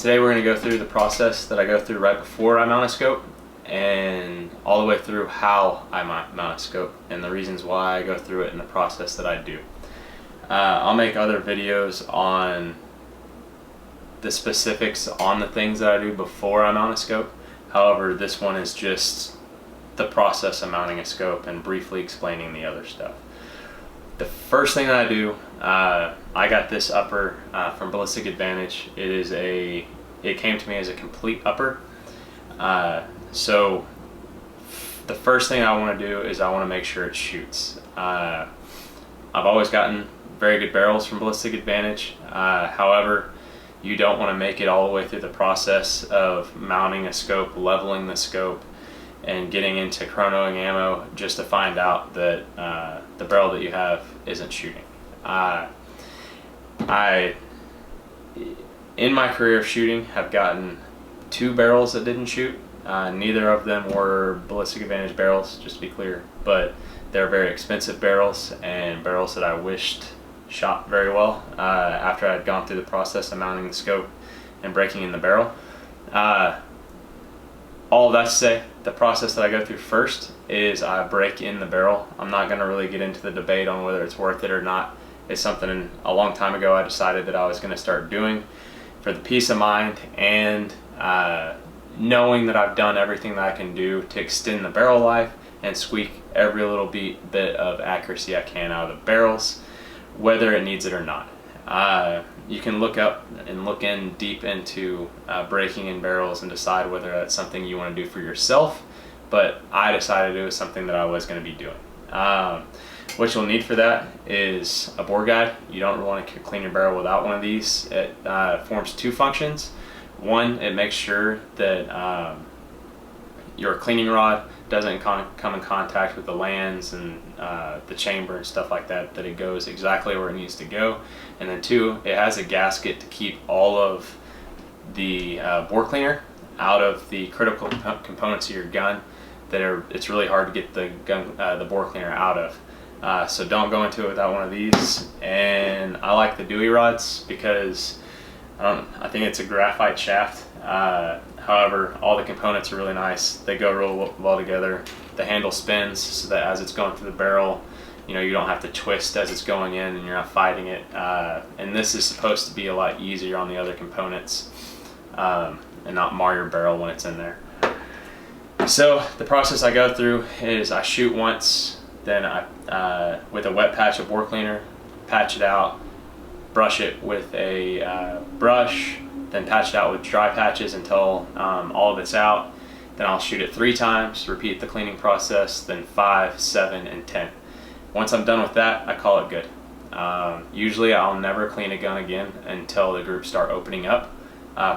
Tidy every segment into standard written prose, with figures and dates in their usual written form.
Today we're going to go through the process that I go through right before I mount a scope and all the way through how I mount a scope and the reasons why I go through it and the process that I do. I'll make other videos on the specifics on the things that I do before I mount a scope. However, this one is just the process of mounting a scope and briefly explaining the other stuff. The first thing that I do, I got this upper from Ballistic Advantage. It came to me as a complete upper. So the first thing I want to do is I want to make sure it shoots. I've always gotten very good barrels from Ballistic Advantage. However, you don't want to make it all the way through the process of mounting a scope, leveling the scope, and getting into chronoing ammo just to find out that the barrel that you have isn't shooting. I, in my career of shooting, have gotten 2 barrels that didn't shoot. Neither of them were Ballistic Advantage barrels, just to be clear, but they're very expensive barrels and barrels that I wished shot very well after I'd gone through the process of mounting the scope and breaking in the barrel. All of that to say, the process that I go through first is I break in the barrel. I'm not going to really get into the debate on whether it's worth it or not. It's something a long time ago I decided that I was going to start doing for the peace of mind and knowing that I've done everything that I can do to extend the barrel life and squeak every little bit of accuracy I can out of the barrels, whether it needs it or not. You can look up and look in deep into breaking in barrels and decide whether that's something you want to do for yourself, but I decided it was something that I was going to be doing. What you'll need for that is a bore guide. You don't want to clean your barrel without one of these. It forms 2 functions. One, it makes sure that your cleaning rod doesn't come in contact with the lands and the chamber and stuff like that, that it goes exactly where it needs to go. And then 2, it has a gasket to keep all of the bore cleaner out of the critical components of your gun it's really hard to get the bore cleaner out of. So don't go into it without one of these. And I like the Dewey rods because I think it's a graphite shaft. However, all the components are really nice. They go real well together. The handle spins so that as it's going through the barrel, you don't have to twist as it's going in and you're not fighting it. And this is supposed to be a lot easier on the other components and not mar your barrel when it's in there. So the process I go through is I shoot once, then I, with a wet patch of bore cleaner, patch it out, brush it with a brush, then patch it out with dry patches until all of it's out. Then I'll shoot it 3 times, repeat the cleaning process, then 5, 7, and 10. Once I'm done with that, I call it good. Usually I'll never clean a gun again until the groups start opening up.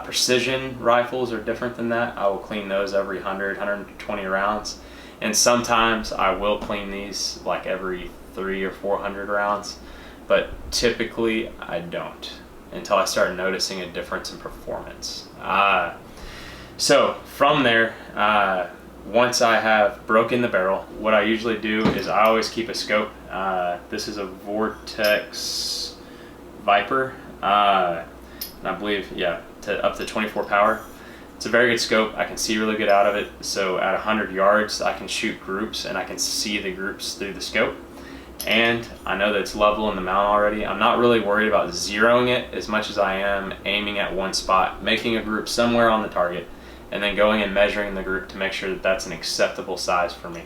Precision rifles are different than that. I will clean those every 100, 120 rounds. And sometimes I will clean these like every 300 or 400 rounds, but typically I don't until I start noticing a difference in performance. So from there, once I have broken the barrel, what I usually do is I always keep a scope. This is a Vortex Viper, and I believe, yeah, up to 24 power. It's a very good scope. I can see really good out of it. So at 100 yards, I can shoot groups and I can see the groups through the scope. And I know that it's level in the mount already. I'm not really worried about zeroing it as much as I am aiming at one spot, making a group somewhere on the target, and then going and measuring the group to make sure that that's an acceptable size for me.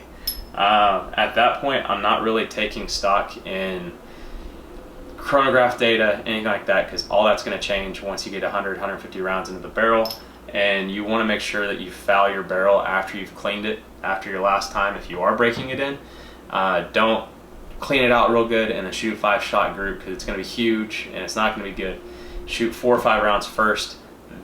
At that point, I'm not really taking stock in chronograph data, anything like that, because all that's going to change once you get 100, 150 rounds into the barrel. And you want to make sure that you foul your barrel after you've cleaned it, after your last time if you are breaking it in. Don't clean it out real good and then shoot a 5-shot group because it's going to be huge and it's not going to be good. Shoot 4 or 5 rounds first,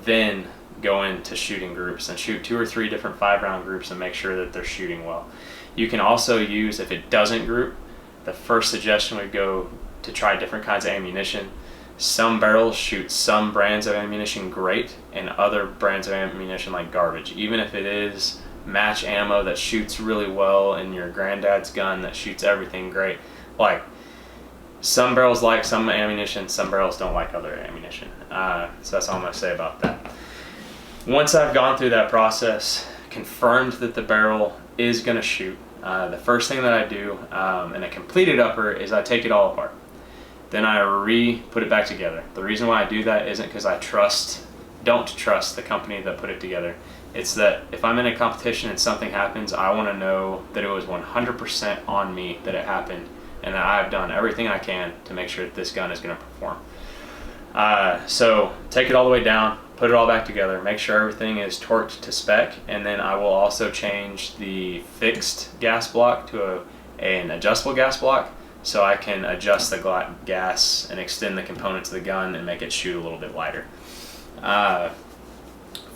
then go into shooting groups and shoot 2 or 3 different 5-round groups and make sure that they're shooting well. You can also use, if it doesn't group, the first suggestion would go to try different kinds of ammunition. Some barrels shoot some brands of ammunition great and other brands of ammunition like garbage. Even if it is match ammo that shoots really well in your granddad's gun that shoots everything great, like some barrels like some ammunition, some barrels don't like other ammunition. So that's all I'm going to say about that. Once I've gone through that process, confirmed that the barrel is going to shoot, the first thing that I do in a completed upper is I take it all apart. Then I put it back together. The reason why I do that isn't because I don't trust the company that put it together. It's that if I'm in a competition and something happens, I want to know that it was 100% on me that it happened, and that I've done everything I can to make sure that this gun is going to perform. So take it all the way down, put it all back together, make sure everything is torqued to spec, and then I will also change the fixed gas block to an adjustable gas block, so I can adjust the gas and extend the components of the gun and make it shoot a little bit lighter.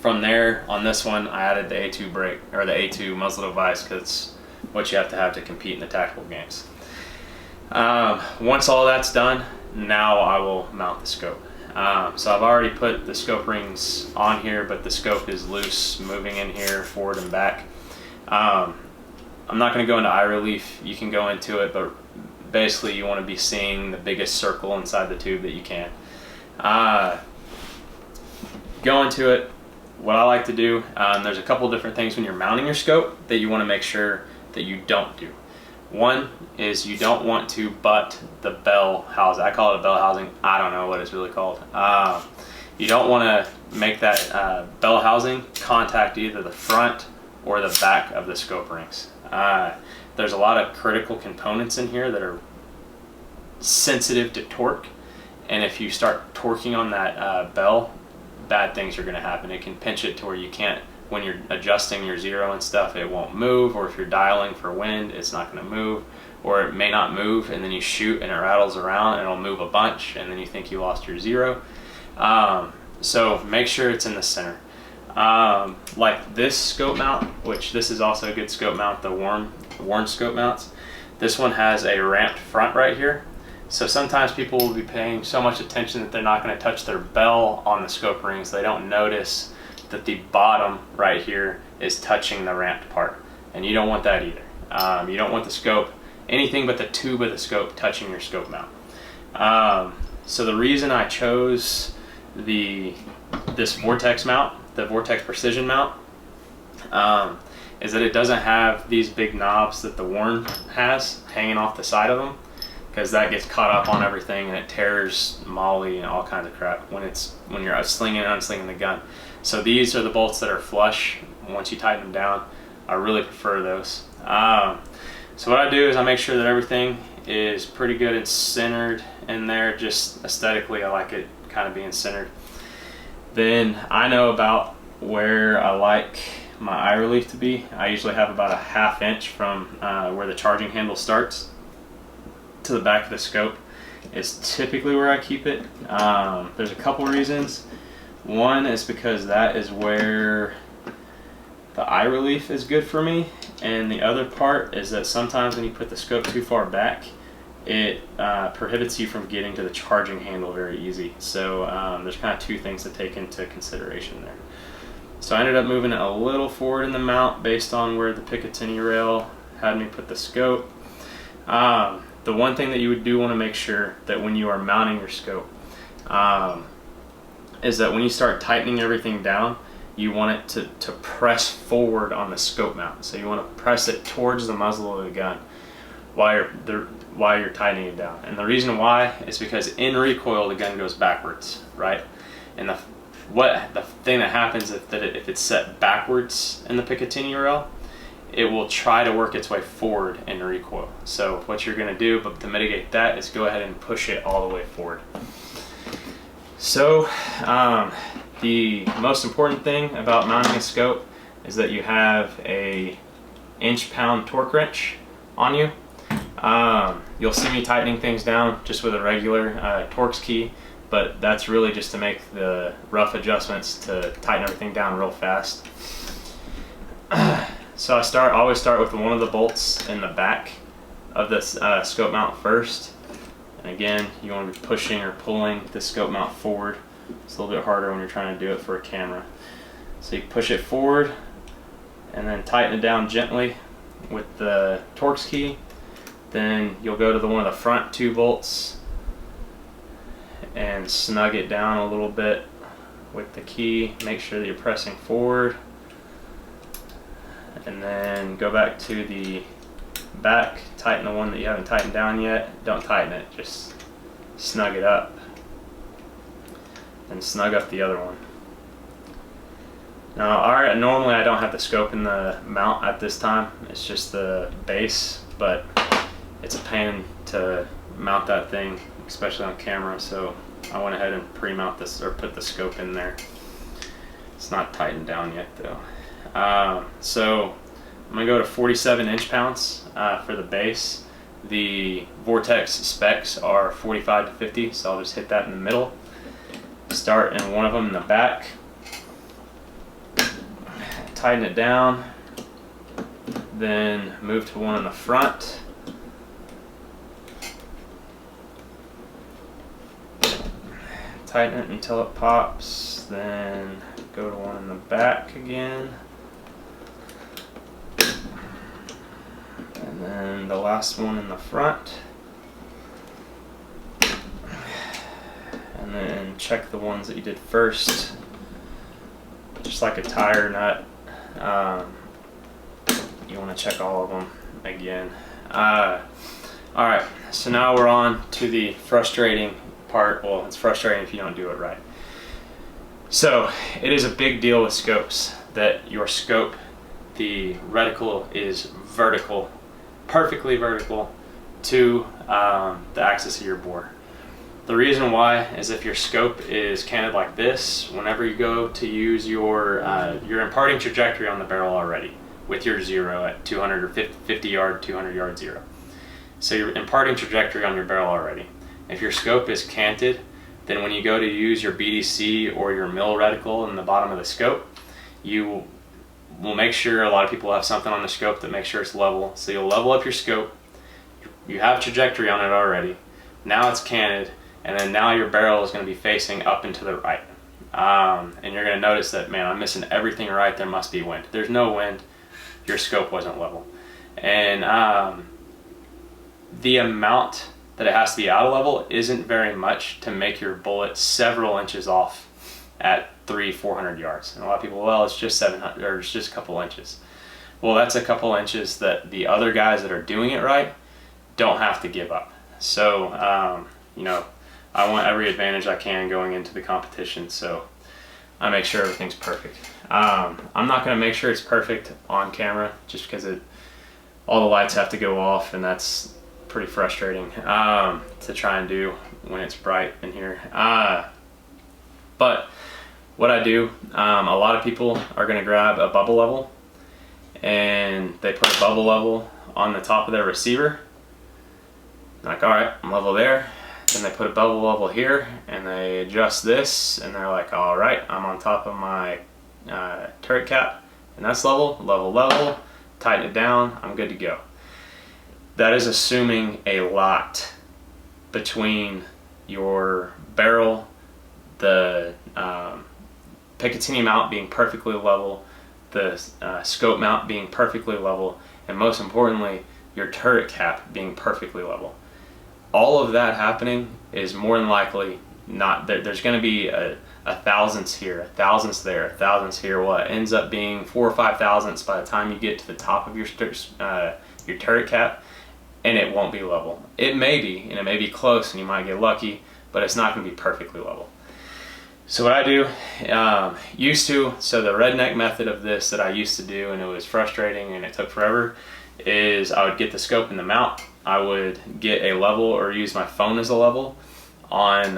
From there, on this one, I added the A2 brake, or the A2 muzzle device, because it's what you have to compete in the tactical games. Once all that's done, now I will mount the scope. So I've already put the scope rings on here, but the scope is loose, moving in here, forward and back. I'm not going to go into eye relief. You can go into it, but basically you want to be seeing the biggest circle inside the tube that you can. Go into it. What I like to do, there's a couple different things when you're mounting your scope that you want to make sure that you don't do. One is you don't want to butt the bell housing. I call it a bell housing. I don't know what it's really called. You don't want to make that bell housing contact either the front or the back of the scope rings. There's a lot of critical components in here that are sensitive to torque, and if you start torquing on that bell, bad things are going to happen. It can pinch it to where you can't, when you're adjusting your zero and stuff, it won't move, or if you're dialing for wind, it's not going to move, or it may not move, and then you shoot and it rattles around and it'll move a bunch, and then you think you lost your zero. So make sure it's in the center. Like this scope mount, which this is also a good scope mount, the worn scope mounts. This one has a ramped front right here. So sometimes people will be paying so much attention that they're not going to touch their bell on the scope rings. They don't notice that the bottom right here is touching the ramped part, and you don't want that either. You don't want the scope, anything but the tube of the scope touching your scope mount. So the reason I chose this Vortex mount, the Vortex Precision mount, is that it doesn't have these big knobs that the Warn has hanging off the side of them, because that gets caught up on everything and it tears molly and all kinds of crap when you're slinging and unslinging the gun. So these are the bolts that are flush once you tighten them down. I really prefer those. So what I do is I make sure that everything is pretty good and centered in there. Just aesthetically, I like it kind of being centered. Then I know about where I like my eye relief to be. I usually have about a 1/2 inch from where the charging handle starts to the back of the scope is typically where I keep it. There's a couple reasons. One is because that is where the eye relief is good for me, and the other part is that sometimes when you put the scope too far back, it prohibits you from getting to the charging handle very easy. So there's kind of two things to take into consideration there. So I ended up moving it a little forward in the mount based on where the Picatinny rail had me put the scope. The one thing that you do want to make sure that when you are mounting your scope is that when you start tightening everything down, you want it to press forward on the scope mount. So you want to press it towards the muzzle of the gun while you're tightening it down. And the reason why is because in recoil the gun goes backwards, right? And the thing that happens if it's set backwards in the Picatinny rail, it will try to work its way forward in recoil. So what you're going to do, but to mitigate that, is go ahead and push it all the way forward. So the most important thing about mounting a scope is that you have a inch-pound torque wrench on you. You'll see me tightening things down just with a regular Torx key, but that's really just to make the rough adjustments to tighten everything down real fast. So I always start with one of the bolts in the back of this scope mount first. And again, you want to be pushing or pulling the scope mount forward. It's a little bit harder when you're trying to do it for a camera. So you push it forward and then tighten it down gently with the Torx key. Then you'll go to one of the front two bolts and snug it down a little bit with the key, make sure that you're pressing forward, and then go back to the back, tighten the one that you haven't tightened down yet. Don't tighten it, just snug it up, and snug up the other one. Now, normally I don't have the scope in the mount at this time, it's just the base, but it's a pain to mount that thing, especially on camera, so I went ahead and pre-mount this, or put the scope in there. It's not tightened down yet though. So I'm gonna go to 47 inch-pounds for the base. The Vortex specs are 45 to 50, so I'll just hit that in the middle. Start in one of them in the back. Tighten it down. Then move to one in the front. Tighten it until it pops, then go to one in the back again, and then the last one in the front, and then check the ones that you did first, just like a tire nut. You want to check all of them again. Alright, so now we're on to the frustrating part. Well, it's frustrating if you don't do it right. So it is a big deal with scopes that your scope, the reticle, is vertical, perfectly vertical to the axis of your bore. The reason why is if your scope is canted like this, whenever you go to use your you're imparting trajectory on the barrel already with your zero at 200 or 50 yard, 200 yard zero. So you're imparting trajectory on your barrel already. If your scope is canted, then when you go to use your BDC or your mill reticle in the bottom of the scope, you will make sure, a lot of people have something on the scope that makes sure it's level. So you'll level up your scope, you have trajectory on it already, now it's canted, and then now your barrel is going to be facing up and to the right. And you're going to notice that, man, I'm missing everything right, there must be wind. There's no wind, your scope wasn't level. And the amount that it has to be out of level isn't very much to make your bullet several inches off at 300-400 yards. And a lot of people, well, it's just 700, or it's just a couple inches. Well, that's a couple inches that the other guys that are doing it right don't have to give up. So, you know, I want every advantage I can going into the competition, so I make sure everything's perfect. I'm not going to make sure it's perfect on camera just because all the lights have to go off, and that's pretty frustrating to try and do when it's bright in here. But what I do, a lot of people are going to grab a bubble level and they put a bubble level on the top of their receiver. Like, all right, I'm level there. Then they put a bubble level here and they adjust this and they're like, all right, I'm on top of my turret cap and that's level, tighten it down, I'm good to go. That is assuming a lot between your barrel, the Picatinny mount being perfectly level, the scope mount being perfectly level, and most importantly, your turret cap being perfectly level. All of that happening is more than likely not, there's going to be a thousandths here, a thousandths there, a thousandths here. What ends up being 4 or 5 thousandths by the time you get to the top of your turret cap, and it won't be level. It may be, and it may be close, and you might get lucky, but it's not going to be perfectly level. So what I do, so the redneck method of this that I used to do, and it was frustrating and it took forever, is I would get the scope in the mount, I would get a level or use my phone as a level on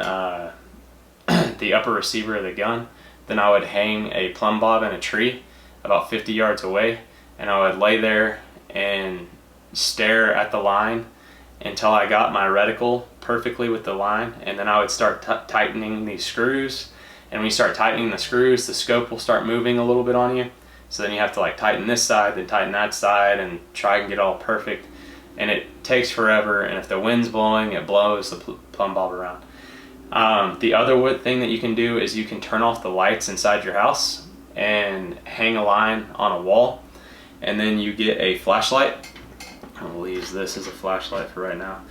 the upper receiver of the gun. Then I would hang a plumb bob in a tree about 50 yards away, and I would lay there and stare at the line until I got my reticle perfectly with the line, and then I would start tightening these screws. And when you start tightening the screws, the scope will start moving a little bit on you. So then you have to like tighten this side, then tighten that side, and try and get all perfect. And it takes forever, and if the wind's blowing, it blows the plumb bob around. The other thing that you can do is you can turn off the lights inside your house and hang a line on a wall, and then you get a flashlight. We'll use this as a flashlight for right now.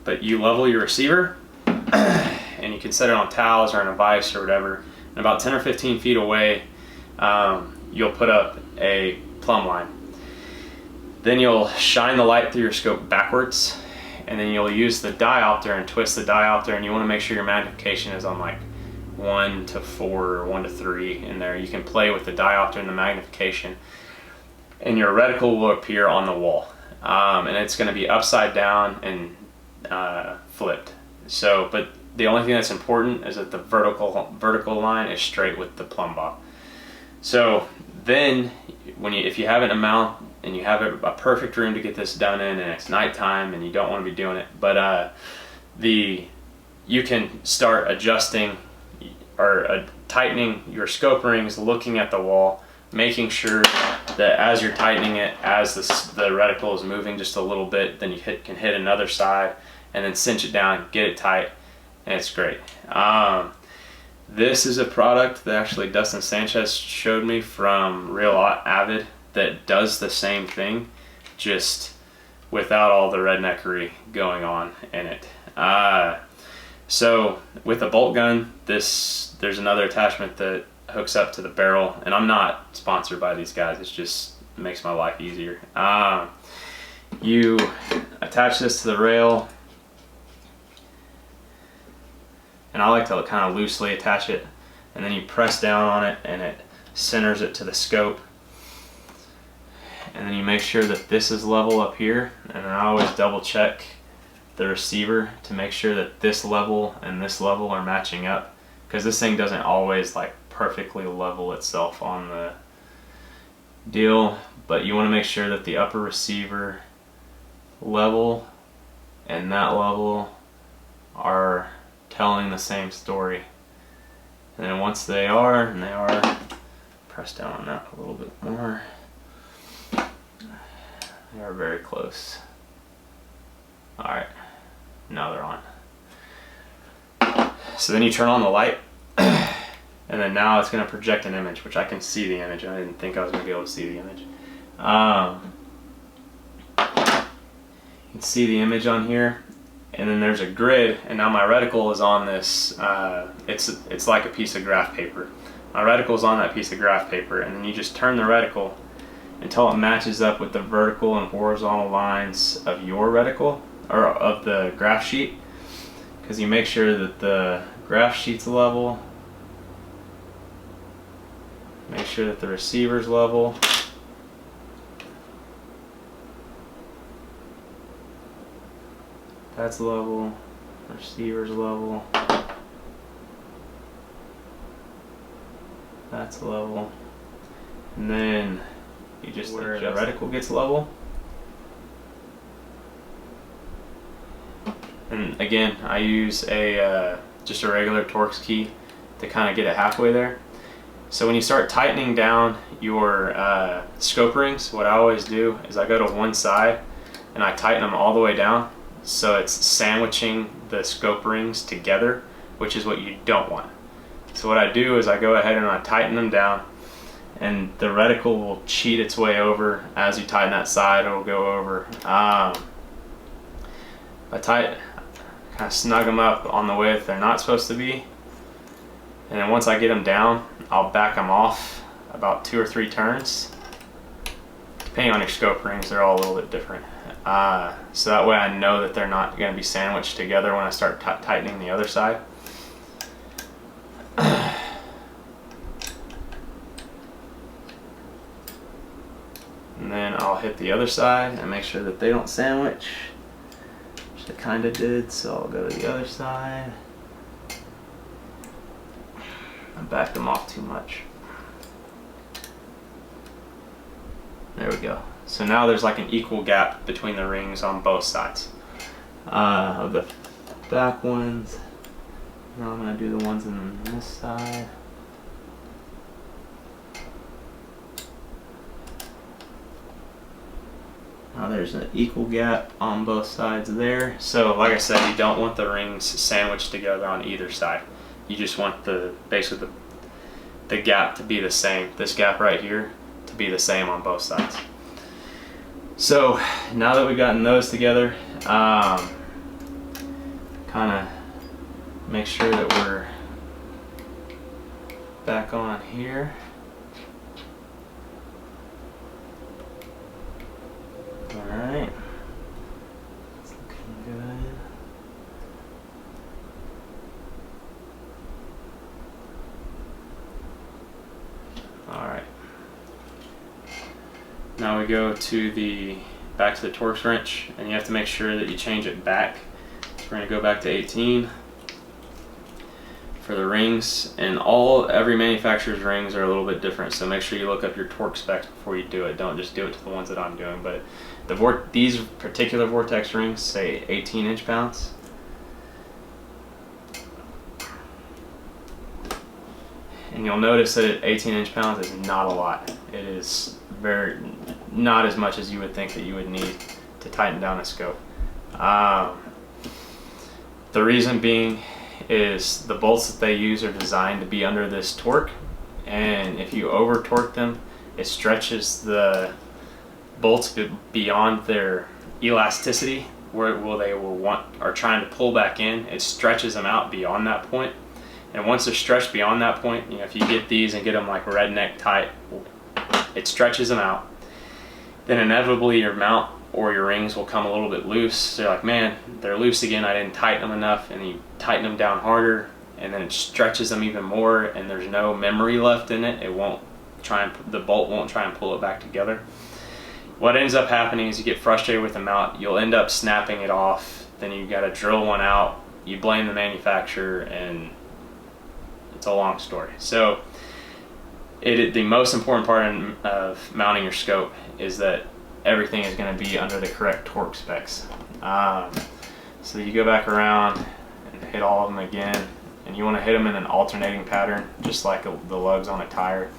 But you level your receiver, and you can set it on towels or in a vise or whatever, And about 10 or 15 feet away, you'll put up a plumb line. Then you'll shine the light through your scope backwards, and then you'll use the diopter and twist the diopter, and you want to make sure your magnification is on like 1 to 4 or 1 to 3 in there. You can play with the diopter and the magnification, and your reticle will appear on the wall. And it's going to be upside down and flipped. So, but the only thing that's important is that the vertical line is straight with the plumb bob. So then, if you have it in a mount and you have a perfect room to get this done in, and it's nighttime and you don't want to be doing it, but you can start adjusting or tightening your scope rings, looking at the wall, making sure that as you're tightening it, as the reticle is moving just a little bit, then you can hit another side and then cinch it down, get it tight, and it's great. This is a product that actually Dustin Sanchez showed me from Real Avid that does the same thing, just without all the redneckery going on in it. So with a bolt gun, there's another attachment that hooks up to the barrel, and I'm not sponsored by these guys, it just makes my life easier. You attach this to the rail, and I like to kind of loosely attach it, and then you press down on it and it centers it to the scope, and then you make sure that this is level up here, and I always double check the receiver to make sure that this level and this level are matching up, because this thing doesn't always like perfectly level itself on the deal, but you want to make sure that the upper receiver level and that level are telling the same story. And then once they are, and they are, press down on that a little bit more, they are very close. Alright, now they're on. So then you turn on the light, and then now it's going to project an image, which I can see the image. I didn't think I was going to be able to see the image. You can see the image on here, and then there's a grid, and now my reticle is on this, it's like a piece of graph paper. My reticle is on that piece of graph paper, and then you just turn the reticle until it matches up with the vertical and horizontal lines of your reticle, or of the graph sheet, because you make sure that the graph sheet's level, make sure that the receiver's level, that's level, receiver's level, that's level, and then you just where the reticle gets level. And again, I use just a regular Torx key to kind of get it halfway there. So when you start tightening down your scope rings, what I always do is I go to one side and I tighten them all the way down, so it's sandwiching the scope rings together, which is what you don't want. So what I do is I go ahead and I tighten them down, and the reticle will cheat its way over. As you tighten that side, it'll go over. I kind of snug them up on the way that they're not supposed to be, and then once I get them down, I'll back them off about 2 or 3 turns. Depending on your scope rings, they're all a little bit different. So that way I know that they're not going to be sandwiched together when I start tightening the other side. And then I'll hit the other side and make sure that they don't sandwich, which they kind of did, so I'll go to the other side. I backed them off too much. There we go. So now there's like an equal gap between the rings on both sides. Of the back ones, now I'm going to do the ones on this side. Now there's an equal gap on both sides there. So like I said, you don't want the rings sandwiched together on either side. You just want basically the gap to be the same. This gap right here to be the same on both sides. So now that we've gotten those together, kind of make sure that we're back on here. Alright. It's looking good. Alright. Now we go to back to the Torx wrench, and you have to make sure that you change it back. So we're going to go back to 18 for the rings, and every manufacturer's rings are a little bit different, so make sure you look up your torque specs before you do it. Don't just do it to the ones that I'm doing. But these particular Vortex rings say 18 inch-pounds. And you'll notice that 18 inch-pounds is not a lot. It is not as much as you would think that you would need to tighten down a scope. The reason being is the bolts that they use are designed to be under this torque, and if you over torque them, it stretches the bolts beyond their elasticity where they are trying to pull back in. It stretches them out beyond that point, and once they're stretched beyond that point, you know, if you get these and get them like redneck tight, it stretches them out. Then inevitably your mount or your rings will come a little bit loose. So you're like, man, they're loose again, I didn't tighten them enough, and you tighten them down harder, and then it stretches them even more, and there's no memory left in it. The bolt won't try and pull it back together. What ends up happening is you get frustrated with the mount, you'll end up snapping it off, then you got to drill one out, you blame the manufacturer, and it's a long story. So the most important part of mounting your scope is that everything is going to be under the correct torque specs. So you go back around and hit all of them again, and you want to hit them in an alternating pattern, just like the lugs on a tire.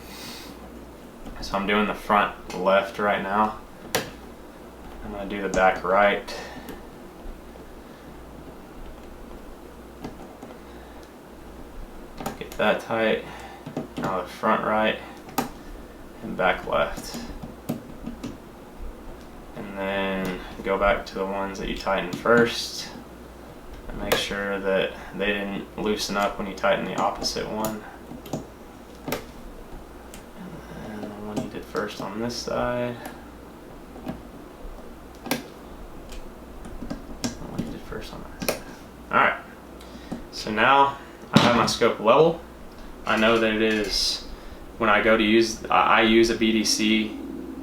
So I'm doing the front left right now. I'm going to do the back right. Get that tight. Now the front right and back left. And then go back to the ones that you tightened first and make sure that they didn't loosen up when you tighten the opposite one. And then the one you did first on this side. The one you did first on that side. Alright, so now I have my scope level. I know that it is, when I go to use, I use a BDC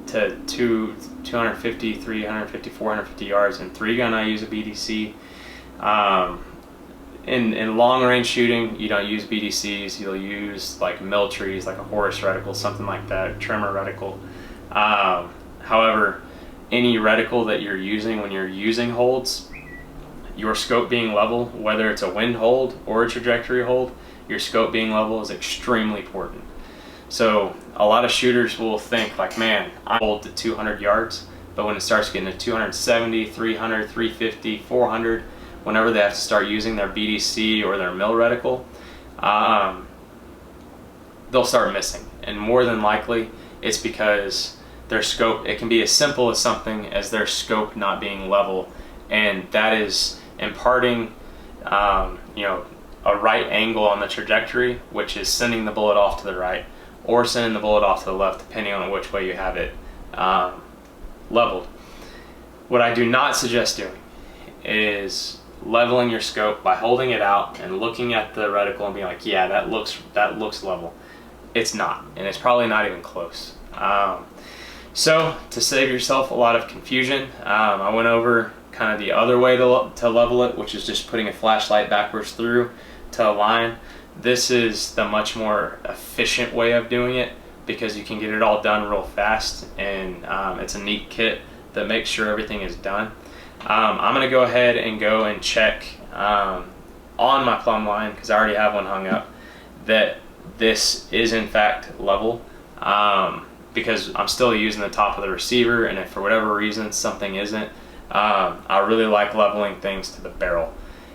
to 250, 350, 450 yards. In 3-gun I use a BDC. In long range shooting you don't use BDCs, you'll use like mill trees, like a Horus reticle, something like that, trimmer reticle. However, any reticle that you're using when you're using holds, your scope being level, whether it's a wind hold or a trajectory hold, your scope being level is extremely important. So a lot of shooters will think like, man, I hold to 200 yards, but when it starts getting to 270, 300, 350, 400, whenever they have to start using their BDC or their mill reticle, they'll start missing. And more than likely, it's because their scope, it can be as simple as something as their scope not being level, and that is imparting a right angle on the trajectory, which is sending the bullet off to the right or sending the bullet off to the left, depending on which way you have it leveled. What I do not suggest doing is leveling your scope by holding it out and looking at the reticle and being like, yeah, that looks level. It's not, and it's probably not even close. So to save yourself a lot of confusion, I went over kind of the other way to level it, which is just putting a flashlight backwards through to align. This is the much more efficient way of doing it because you can get it all done real fast, and it's a neat kit that makes sure everything is done. I'm going to go ahead and check on my plumb line, because I already have one hung up, that this is in fact level, because I'm still using the top of the receiver, and if for whatever reason something isn't, I really like leveling things to the barrel.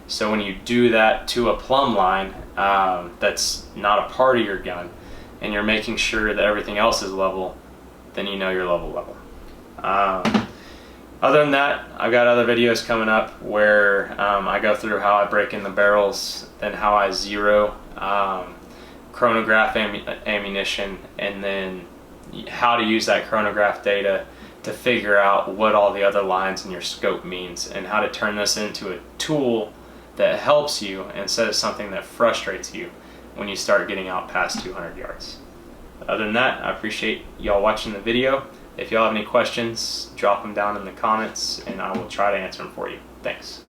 So when you do that to a plumb line that's not a part of your gun, and you're making sure that everything else is level, then you know you're level. Other than that, I've got other videos coming up where I go through how I break in the barrels, then how I zero, chronograph ammunition, and then how to use that chronograph data to figure out what all the other lines in your scope means, and how to turn this into a tool that helps you instead of something that frustrates you when you start getting out past 200 yards. Other than that, I appreciate y'all watching the video. If y'all have any questions, drop them down in the comments and I will try to answer them for you. Thanks.